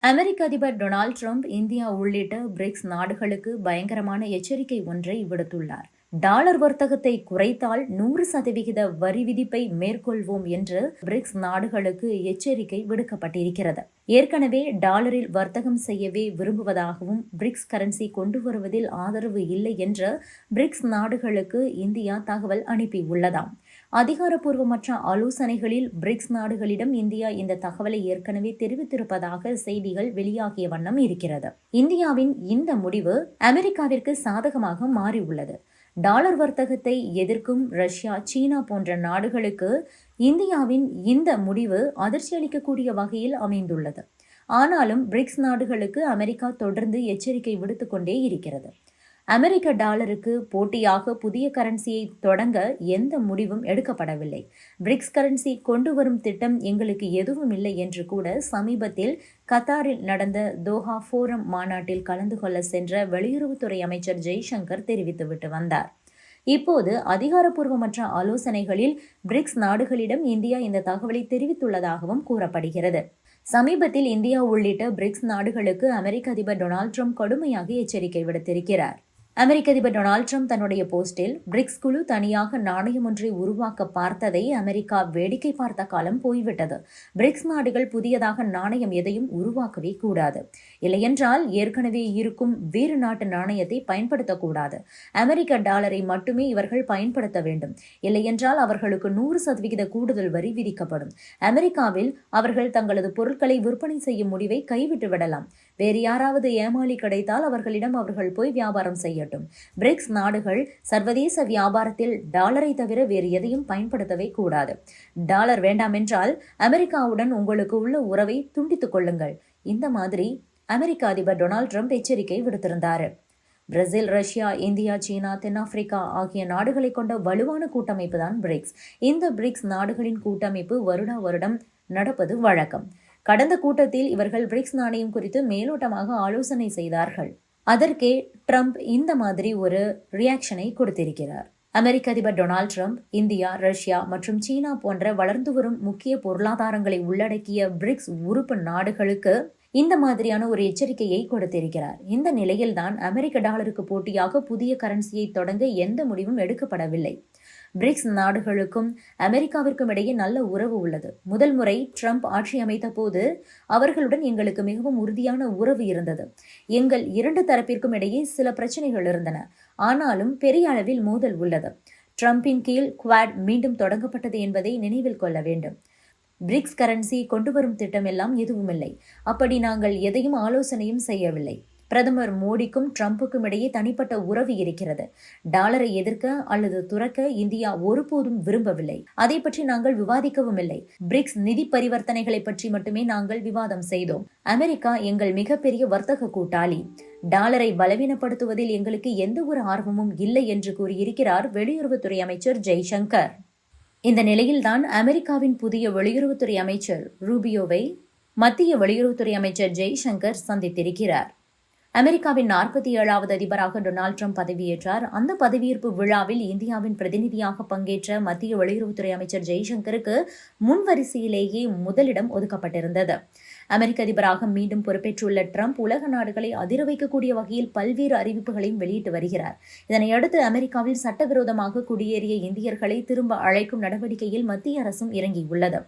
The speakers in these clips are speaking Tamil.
அமெரிக்க அதிபர் டொனால்ட் ட்ரம்ப் இந்தியா உள்ளிட்ட பிரிக்ஸ் நாடுகளுக்கு பயங்கரமான எச்சரிக்கை ஒன்றை விடுத்துள்ளார். டாலர் வர்த்தகத்தை குறைத்தால் 100% வரி விதிப்பை மேற்கொள்வோம் என்று பிரிக்ஸ் நாடுகளுக்கு எச்சரிக்கை விடுக்கப்பட்டிருக்கிறது. ஏற்கனவே டாலரில் வர்த்தகம் செய்யவே விரும்புவதாகவும் பிரிக்ஸ் கரன்சி கொண்டு வருவதில் ஆதரவு இல்லை என்ற பிரிக்ஸ் நாடுகளுக்கு இந்தியா தகவல் அனுப்பியுள்ளதாம். அதிகாரப்பூர்வமற்ற ஆலோசனைகளில் பிரிக்ஸ் நாடுகளிடம் இந்தியா இந்த தகவலை ஏற்கனவே தெரிவித்திருப்பதாக செய்திகள் வெளியாகிய வண்ணம் இருக்கிறது. இந்தியாவின் இந்த முடிவு அமெரிக்காவிற்கு சாதகமாக மாறியுள்ளது. டாலர் வர்த்தகத்தை எதிர்க்கும் ரஷ்யா, சீனா போன்ற நாடுகளுக்கு இந்தியாவின் இந்த முடிவு அதிர்ச்சி அளிக்கக்கூடிய வகையில் அமைந்துள்ளது. ஆனாலும் பிரிக்ஸ் நாடுகளுக்கு அமெரிக்கா தொடர்ந்து எச்சரிக்கை விடுத்துக் கொண்டே இருக்கிறது. அமெரிக்க டாலருக்கு போட்டியாக புதிய கரன்சியை தொடங்க எந்த முடிவும் எடுக்கப்படவில்லை. பிரிக்ஸ் கரன்சி கொண்டு வரும் திட்டம் எங்களுக்கு எதுவும் இல்லை என்று கூட சமீபத்தில் கத்தாரில் நடந்த தோஹா ஃபோரம் மாநாட்டில் கலந்து கொள்ள சென்ற வெளியுறவுத்துறை அமைச்சர் ஜெய்சங்கர் தெரிவித்துவிட்டு வந்தார். இப்போது அதிகாரப்பூர்வமற்ற ஆலோசனைகளில் பிரிக்ஸ் நாடுகளிடம் இந்தியா இந்த தகவலை தெரிவித்துள்ளதாகவும் கூறப்படுகிறது. சமீபத்தில் இந்தியா உள்ளிட்ட பிரிக்ஸ் நாடுகளுக்கு அமெரிக்க அதிபர் டொனால்ட் ட்ரம்ப் கடுமையாக எச்சரிக்கை விடுத்திருக்கிறார். அமெரிக்க அதிபர் டொனால்ட் ட்ரம்ப் தன்னுடைய போஸ்டில் பிரிக்ஸ் குழு தனியாக நாணயம் ஒன்றை உருவாக்க பார்த்ததை அமெரிக்கா வேடிக்கை பார்த்த காலம் போய்விட்டது. பிரிக்ஸ் நாடுகள் புதியதாக நாணயம் எதையும் உருவாக்கவே கூடாது. இல்லையென்றால் ஏற்கனவே இருக்கும் வேறு நாட்டு நாணயத்தை பயன்படுத்தக்கூடாது. அமெரிக்க டாலரை மட்டுமே இவர்கள் பயன்படுத்த வேண்டும். இல்லையென்றால் அவர்களுக்கு 100% கூடுதல் வரி விதிக்கப்படும். அமெரிக்காவில் அவர்கள் தங்களது பொருட்களை விற்பனை செய்யும் முடிவை கைவிட்டு விடலாம். வேறு யாராவது ஏமாளி கிடைத்தால் அவர்களிடம் அவர்கள் போய் வியாபாரம் செய்யட்டும். பிரிக்ஸ் நாடுகள் சர்வதேச வியாபாரத்தில் டாலரை தவிர வேறு எதையும் பயன்படுத்தவே கூடாது. டாலர் வேண்டாம் என்றால் அமெரிக்காவுடன் உங்களுக்கு உள்ள உறவை துண்டித்துக் கொள்ளுங்கள். இந்த மாதிரி அமெரிக்க அதிபர் டொனால்ட் ட்ரம்ப் எச்சரிக்கை விடுத்திருந்தார். பிரேசில், ரஷ்யா, இந்தியா, சீனா, தென்னாப்பிரிக்கா ஆகிய நாடுகளை கொண்ட வலுவான கூட்டமைப்பு தான் பிரிக்ஸ். இந்த பிரிக்ஸ் நாடுகளின் கூட்டமைப்பு வருடம் நடப்பது வழக்கம். கடந்த கூட்டத்தில் இவர்கள் பிரிக்ஸ் நாணயம் குறித்து மேலோட்டமாக ஆலோசனை செய்தார்கள். அதற்கே ட்ரம்ப் இந்த மாதிரி ஒரு ரியாக்ஷனை கொடுத்திருக்கிறார். அமெரிக்க அதிபர் டொனால்ட் ட்ரம்ப் இந்தியா, ரஷ்யா மற்றும் சீனா போன்ற வளர்ந்து வரும் முக்கிய பொருளாதாரங்களை உள்ளடக்கிய பிரிக்ஸ் உறுப்பு நாடுகளுக்கு இந்த மாதிரியான ஒரு எச்சரிக்கையை கொடுத்திருக்கிறார். இந்த நிலையில்தான் அமெரிக்க டாலருக்கு போட்டியாக புதிய கரன்சியை தொடங்க எந்த முடிவும் எடுக்கப்படவில்லை. பிரிக்ஸ் நாடுகளுக்கும் அமெரிக்காவிற்கும் இடையே நல்ல உறவு உள்ளது. முதல் முறை ட்ரம்ப் ஆட்சி அமைத்த போது அவர்களுடன் எங்களுக்கு மிகவும் உறுதியான உறவு இருந்தது. எங்கள் இரண்டு தரப்பிற்கும் இடையே சில பிரச்சனைகள் இருந்தன. ஆனாலும் பெரிய அளவில் மோதல் உள்ளது. ட்ரம்பின் கீழ் குவாட் மீண்டும் தொடங்கப்பட்டது என்பதை நினைவில் கொள்ள வேண்டும். பிரிக்ஸ் கரன்சி கொண்டு வரும் திட்டம் எல்லாம் எதுவும் இல்லை. அப்படி நாங்கள் எதையும் ஆலோசனையும் செய்யவில்லை. பிரதமர் மோடிக்கும் ட்ரம்புக்கும் இடையே தனிப்பட்ட உறவு இருக்கிறது. டாலரை எதிர்க்க அல்லது துறக்க இந்தியா ஒருபோதும் விரும்பவில்லை. அதை பற்றி நாங்கள் விவாதிக்கவும் இல்லை. பிரிக்ஸ் நிதி பரிவர்த்தனைகளை பற்றி மட்டுமே நாங்கள் விவாதம் செய்தோம். அமெரிக்கா எங்கள் மிகப்பெரிய வர்த்தக கூட்டாளி. டாலரை பலவீனப்படுத்துவதில் எங்களுக்கு எந்த ஒரு ஆர்வமும் இல்லை என்று கூறியிருக்கிறார் வெளியுறவுத்துறை அமைச்சர் ஜெய்சங்கர். இந்த நிலையில்தான் அமெரிக்காவின் புதிய வெளியுறவுத்துறை அமைச்சர் ரூபியோவை மத்திய வெளியுறவுத்துறை அமைச்சர் ஜெய்சங்கர் சந்தித்திருக்கிறார். அமெரிக்காவின் 47வது அதிபராக டொனால்ட் ட்ரம்ப் பதவியேற்றார். அந்த பதவியேற்பு விழாவில் இந்தியாவின் பிரதிநிதியாக பங்கேற்ற மத்திய வெளியுறவுத்துறை அமைச்சர் ஜெய்சங்கருக்கு முன்வரிசையிலேயே முதலிடம் ஒதுக்கப்பட்டிருந்தது. அமெரிக்க அதிபராக மீண்டும் பொறுப்பேற்றுள்ள ட்ரம்ப் உலக நாடுகளை அதிர வைக்கக்கூடிய வகையில் பல்வேறு அறிவிப்புகளையும் வெளியிட்டு வருகிறார். இதனையடுத்து அமெரிக்காவில் சட்டவிரோதமாக குடியேறிய இந்தியர்களை திரும்ப அழைக்கும் நடவடிக்கையில் மத்திய அரசும் இறங்கியுள்ளது.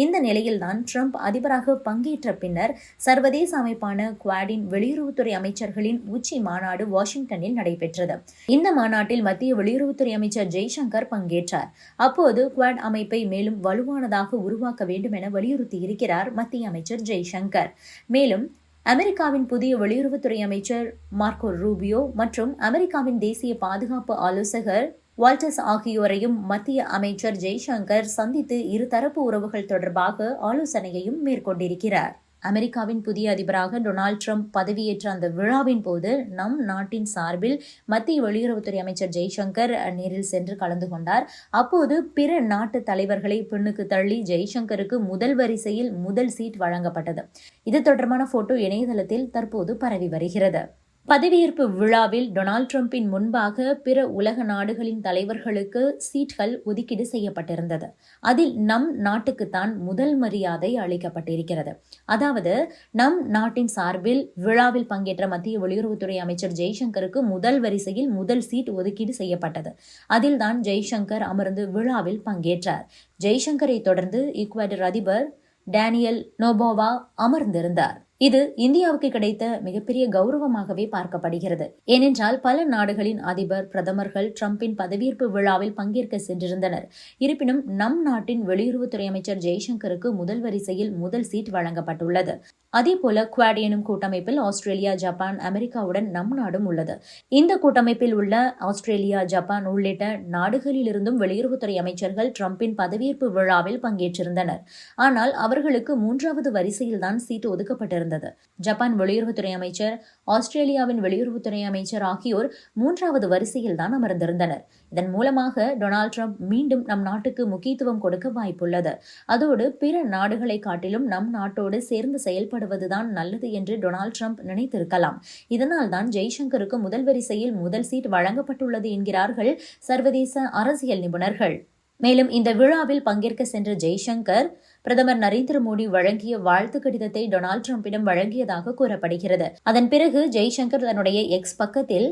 இந்த நிலையில்தான் ட்ரம்ப் அதிபராக பங்கேற்ற பின்னர் சர்வதேச அமைப்பான குவாடின் வெளியுறவுத்துறை அமைச்சர்களின் உச்சி மாநாடு வாஷிங்டனில் நடைபெற்றது. இந்த மாநாட்டில் மத்திய வெளியுறவுத்துறை அமைச்சர் ஜெய்சங்கர் பங்கேற்றார். அப்போது குவாட் அமைப்பை மேலும் வலுவானதாக உருவாக்க வேண்டும் என வலியுறுத்தியிருக்கிறார் மத்திய அமைச்சர் ஜெய்சங்கர். மேலும் அமெரிக்காவின் புதிய வெளியுறவுத்துறை அமைச்சர் மார்க்கோ ரூபியோ மற்றும் அமெரிக்காவின் தேசிய பாதுகாப்பு ஆலோசகர் வால்டர்ஸ் ஆகியோரையும் மத்திய அமைச்சர் ஜெய்சங்கர் சந்தித்து இருதரப்பு உறவுகள் தொடர்பாக ஆலோசனையையும் மேற்கொண்டிருக்கிறார். அமெரிக்காவின் புதிய அதிபராக டொனால்ட் ட்ரம்ப் பதவியேற்ற அந்த விழாவின் போது நம் நாட்டின் சார்பில் மத்திய வெளியுறவுத்துறை அமைச்சர் ஜெய்சங்கர் நேரில் சென்று கலந்து கொண்டார். அப்போது பிற நாட்டு தலைவர்களை பின்னுக்கு தள்ளி ஜெய்சங்கருக்கு முதல் வரிசையில் முதல் சீட் வழங்கப்பட்டது. இது தொடர்பான போட்டோ இணையதளத்தில் தற்போது பரவி வருகிறது. பதவியேற்பு விழாவில் டொனால்ட் டிரம்பின் முன்பாக பிற உலக நாடுகளின் தலைவர்களுக்கு சீட்கள் ஒதுக்கீடு செய்யப்பட்டிருந்தது. அதில் நம் நாட்டுக்குத்தான் முதல் மரியாதை அளிக்கப்பட்டிருக்கிறது. அதாவது நம் நாட்டின் சார்பில் விழாவில் பங்கேற்ற மத்திய வெளியுறவுத்துறை அமைச்சர் ஜெய்சங்கருக்கு முதல் வரிசையில் முதல் சீட் ஒதுக்கீடு செய்யப்பட்டது. அதில்தான் ஜெய்சங்கர் அமர்ந்து விழாவில் பங்கேற்றார். ஜெய்சங்கரை தொடர்ந்து ஈக்வடார் அதிபர் டேனியல் நோபோவா அமர்ந்திருந்தார். இது இந்தியாவுக்கு கிடைத்த மிகப்பெரிய கௌரவமாகவே பார்க்கப்படுகிறது. ஏனென்றால் பல நாடுகளின் அதிபர், பிரதமர்கள் டிரம்பின் பதவியேற்பு விழாவில் பங்கேற்க சென்றிருந்தனர். இருப்பினும் நம் நாட்டின் வெளியுறவுத்துறை அமைச்சர் ஜெய்சங்கருக்கு முதல் வரிசையில் முதல் சீட் வழங்கப்பட்டுள்ளது. அதேபோல குவாட் எனும் கூட்டமைப்பில் ஆஸ்திரேலியா, ஜப்பான், அமெரிக்காவுடன் நம் நாடும் உள்ளது. இந்த கூட்டமைப்பில் உள்ள ஆஸ்திரேலியா, ஜப்பான் உள்ளிட்ட நாடுகளிலிருந்தும் வெளியுறவுத்துறை அமைச்சர்கள் டிரம்பின் பதவியேற்பு விழாவில் பங்கேற்றிருந்தனர். ஆனால் அவர்களுக்கு 3வது வரிசையில்தான் சீட் ஒதுக்கப்பட்டிருந்தது. ஜப்பான் வெளியுறவுத்துறை அமைச்சர், ஆஸ்திரேலியாவின் வெளியுறவுத்துறை அமைச்சர் ஆகியோர் 3வது வரிசையில் தான் அமர்ந்திருந்தனர். இதன் மூலமாக டொனால்ட் டிரம்ப் மீண்டும் நம் நாட்டுக்கு முக்கியத்துவம் கொடுக்க வாய்ப்புள்ளது. அதோடு பிற நாடுகளை காட்டிலும் நம் நாட்டோடு சேர்ந்து செயல்படுவதுதான் நல்லது என்று டொனால்ட் டிரம்ப் நினைத்திருக்கலாம். இதனால் தான் ஜெய்சங்கருக்கு முதல் வரிசையில் முதல் சீட் வழங்கப்பட்டுள்ளது என்கிறார்கள் சர்வதேச அரசியல் நிபுணர்கள். மேலும் இந்த விழாவில் பங்கேற்க சென்ற ஜெய்சங்கர் பிரதமர் நரேந்திர மோடி வழங்கிய வாழ்த்து கடிதத்தை டொனால்ட் டிரம்பிடம் வழங்கியதாக கூறப்படுகிறது. அதன் பிறகு ஜெய்சங்கர் தன்னுடைய எக்ஸ் பக்கத்தில்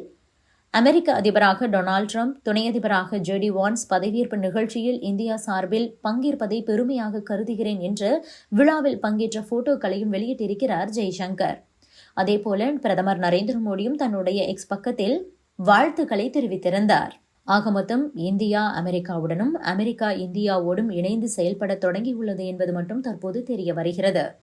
அமெரிக்க அதிபராக டொனால்ட் டிரம்ப், துணை அதிபராக ஜேடி வான்ஸ் பதவியேற்பு நிகழ்ச்சியில் இந்தியா சார்பில் பங்கேற்பதை பெருமையாக கருதுகிறேன் என்று விழாவில் பங்கேற்ற போட்டோக்களையும் வெளியிட்டிருக்கிறார் ஜெய்சங்கர். அதேபோல பிரதமர் நரேந்திர மோடியும் தன்னுடைய எக்ஸ் பக்கத்தில் வாழ்த்துக்களை தெரிவித்திருந்தார். ஆக மொத்தம் இந்தியா அமெரிக்காவுடனும், அமெரிக்கா இந்தியாவோடும் இணைந்து செயல்பட தொடங்கியுள்ளது என்பது மட்டும் தற்போது தெரிய வருகிறது.